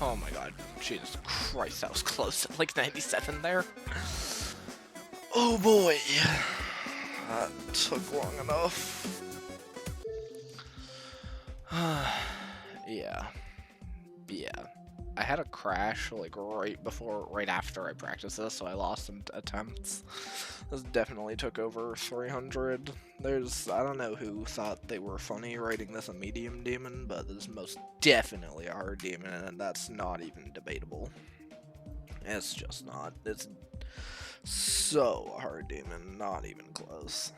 Oh my god. Jesus Christ, that was close. Like 97 there. Oh boy. That took long enough. Yeah. Yeah. I had a crash like right after I practiced this, so I lost some attempts. This definitely took over 300. I don't know who thought they were funny writing this a medium demon, but this is most definitely a hard demon, and that's not even debatable. It's just not. It's so a hard demon, not even close.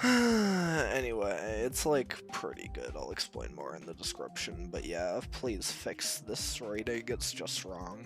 Anyway, it's like pretty good. I'll explain more in the description, but yeah, please fix this rating, it's just wrong.